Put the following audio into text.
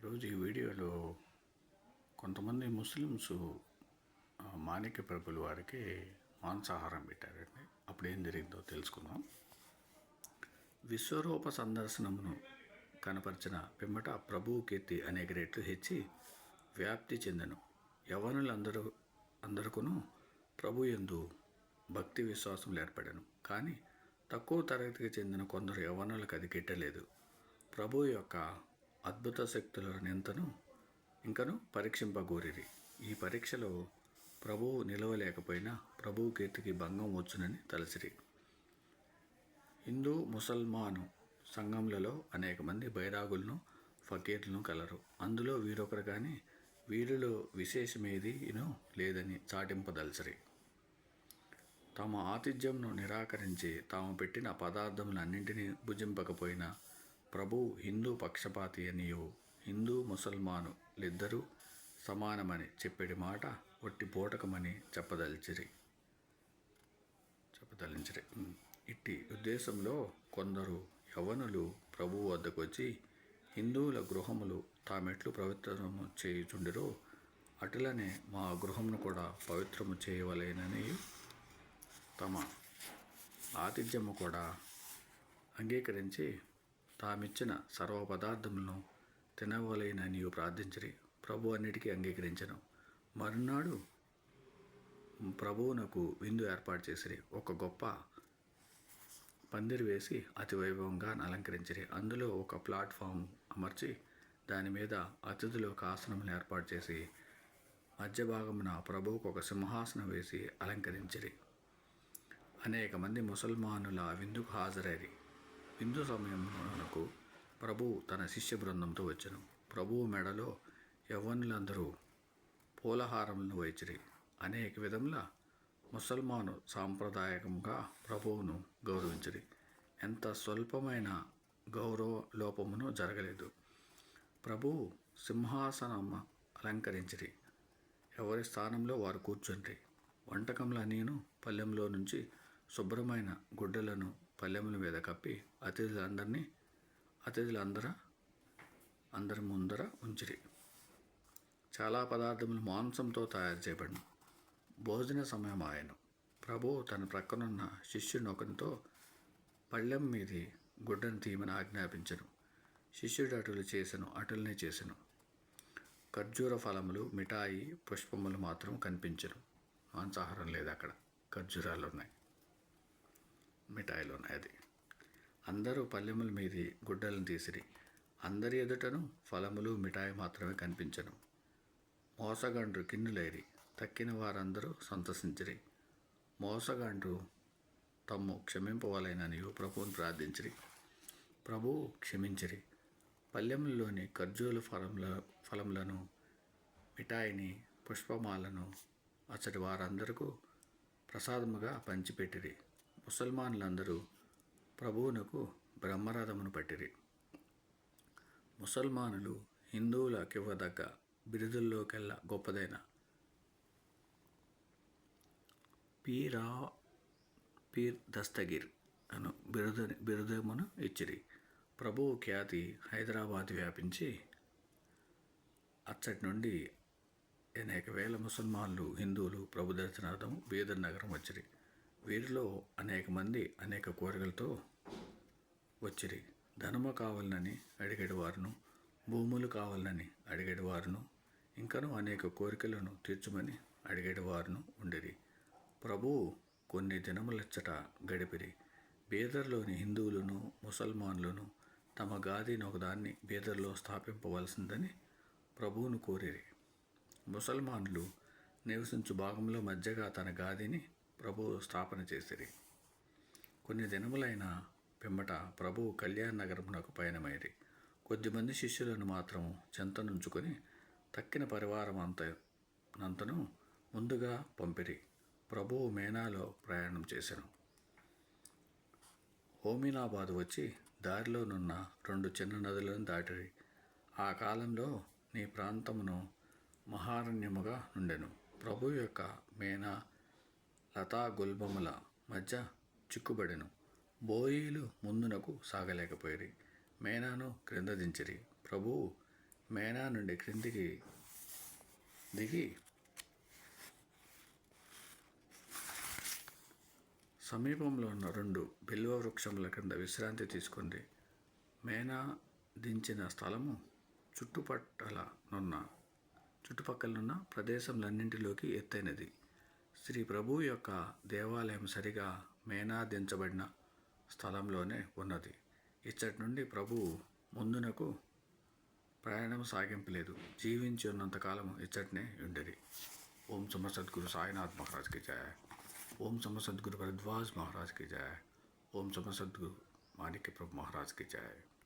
ఈరోజు ఈ వీడియోలో కొంతమంది ముస్లిమ్స్ మాణిక్య ప్రభులు వారికి మాంసాహారం పెట్టారండి. అప్పుడు ఏం జరిగిందో తెలుసుకుందాం. విశ్వరూప సందర్శనమును కనపరిచిన పిమ్మట ప్రభువు కీర్తి అనేక రెట్లు హెచ్చి వ్యాప్తి చెందెను. అందరికూను ప్రభు యందు భక్తి విశ్వాసములు ఏర్పడెను. కానీ తక్కువ తరగతికి చెందిన కొందరు యవ్వనులకు అది గిట్టలేదు. ప్రభు యొక్క అద్భుత శక్తులను ఇంకను పరీక్షింపగోరిరి. ఈ పరీక్షలో ప్రభువు నిలవలేకపోయినా ప్రభువు కీర్తికి భంగం వచ్చునని తలసిరి. హిందూ ముసల్మాను సంఘములలో అనేక మంది బైరాగులను ఫకీర్లను కలరు. అందులో వీరొకరు కానీ వీరిలో విశేషమేదీనూ లేదని చాటింపదలసిరి. తమ ఆతిథ్యంను నిరాకరించి తాము పెట్టిన పదార్థములన్నింటినీ భుజింపకపోయినా ప్రభువు హిందూ పక్షపాతి అనియు హిందూ ముసల్మానులిద్దరూ సమానమని చెప్పేటి మాట ఒట్టి బోటకమని చెప్పదలించిరి. ఇట్టి ఉద్దేశంలో కొందరు యవ్వనులు ప్రభువు వద్దకు వచ్చి హిందువుల గృహములు తామెట్లు పవిత్రము చేయుచుండిరో అటులనే మా గృహమును కూడా పవిత్రము చేయవలెనని తమ ఆతిథ్యము కూడా అంగీకరించి తామిచ్చిన సర్వ పదార్థములను తినవలెనని ప్రార్థించిరి. ప్రభు అన్నిటికీ అంగీకరించెను. మరునాడు ప్రభువునకు విందు ఏర్పాటు చేసిరి. ఒక గొప్ప పందిరి వేసి అతి వైభవంగా అలంకరించిరి. అందులో ఒక ప్లాట్ఫామ్ అమర్చి దాని మీద అతిథులకు ఆసనములు ఏర్పాటు చేసి మధ్య భాగమున ప్రభువుకు ఒక సింహాసనం వేసి అలంకరించిరి. అనేక మంది ముసల్మానుల విందుకు హాజరైరి. విందు సమయమునకు ప్రభువు తన శిష్య బృందంతో వచ్చెను. ప్రభువు మెడలో యవ్వనులందరూ పూలహారములను వైచిరి. అనేక విధముల ముసల్మాను సాంప్రదాయకంగా ప్రభువును గౌరవించిరి. ఎంత స్వల్పమైన గౌరవ లోపమును జరగలేదు. ప్రభువు సింహాసనం అలంకరించిరి. ఎవరి స్థానంలో వారు కూర్చుండ్రి. వంటకములన్నీను పల్లెంలో నుంచి శుభ్రమైన గుడ్డలను పల్లెముల మీద కప్పి అందరి ముందర ఉంచిరి. చాలా పదార్థములు మాంసంతో తయారు చేయబడిన. భోజన సమయం ఆయను. ప్రభువు తన ప్రక్కనున్న శిష్యునొకనితో పళ్ళెం మీది గుడ్డను తీయమని ఆజ్ఞాపించెను. శిష్యుడు అటులనే చేసెను. ఖర్జూర ఫలములు, మిఠాయి, పుష్పములు మాత్రం కనిపించెను. మాంసాహారం లేదు అక్కడ. ఖర్జూరాలు ఉన్నాయి, మిఠాయిలు ఉన్నాయి. అది అందరూ పల్లెముల మీది గుడ్డలను తీసిరి. అందరి ఎదుటను ఫలములు, మిఠాయి మాత్రమే కనిపించెను. మోసగాండ్రు కిన్నులైరి. తక్కిన వారందరూ సంతసించిరి. మోసగాండ్రు తమ్ము క్షమింపవలెనని ప్రభువును ప్రార్థించిరి. ప్రభువు క్షమించిరి. పల్లెములలోని ఖర్జూర ఫలములను, మిఠాయిని, పుష్పమాలను అచ్చటి వారందరకు ప్రసాదముగా పంచిపెట్టిరి. ముసల్మానులందరూ ప్రభువునకు బ్రహ్మరథమును పట్టిరి. ముసల్మానులు హిందువులకివ్వదగ్గ బిరుదుల్లోకెల్లా గొప్పదైన పీర్ దస్తగిర్ అను బిరుదమును ఇచ్చిరి. ప్రభువు ఖ్యాతి హైదరాబాద్ వ్యాపించి అచ్చటి నుండి అనేక వేల ముసల్మాన్లు, హిందువులు ప్రభు దర్శనార్థం బీదర్ నగరం వచ్చిరి. వీరిలో అనేక మంది అనేక కోరికలతో వచ్చిరి. ధనము కావాలని అడిగేటివారును, భూములు కావాలని అడిగేటివారును, ఇంకనూ అనేక కోరికలను తీర్చమని అడిగేటివారును ఉండిరి. ప్రభువు కొన్ని దినములచ్చట గడిపిరి. బీదర్లోని హిందువులను, ముసల్మాన్లను తమ గాదిని ఒకదాన్ని బీదర్లో స్థాపింపవలసిందని ప్రభువును కోరిరి. ముసల్మానులు నివసించు భాగంలో మధ్యగా తన గాదిని ప్రభువు స్థాపన చేసిరి. కొన్ని దినములైన పిమ్మట ప్రభువు కళ్యాణ నగరమునకు పయనమైరి. కొద్దిమంది శిష్యులను మాత్రం చెంతనుంచుకొని తక్కిన పరివారం అంతను ముందుగా పంపిరి. ప్రభువు మేనాలో ప్రయాణం చేసెను. హోమినాబాదు వచ్చి దారిలోనున్న 2 చిన్న నదులను దాటిరి. ఆ కాలంలో నీ ప్రాంతమును మహారణ్యముగా నుండెను. ప్రభువు యొక్క మేనా లతాగుల్బముల మధ్య చిక్కుబడెను. బోయీలు ముందునకు సాగలేకపోయిరి. మేనాను క్రింద దించిరి. ప్రభువు మేనా నుండి క్రిందికి దిగి సమీపంలో ఉన్న 2 బిల్వ వృక్షముల క్రింద విశ్రాంతి తీసుకుంది. మేనా దించిన స్థలము చుట్టుపక్కలనున్న ప్రదేశములన్నింటిలోకి ఎత్తైనది. శ్రీ ప్రభువు యొక్క దేవాలయం సరిగా మేనా దించబడిన స్థలంలోనే ఉన్నది. ఇచ్చటి నుండి ప్రభువు ముందునకు ప్రయాణం సాగింపలేదు. జీవించి ఉన్నంతకాలం ఇచ్చటనే ఉండేది. ఓం సమర్థ సద్గురు సాయినాథ్ మహారాజ్కి జయ. ఓం సమర్థ సద్గురు భరద్వాజ్ మహారాజ్కి జయ. ఓం సమర్థ సద్గురు మాణిక్య ప్రభు మహారాజ్కి జయ.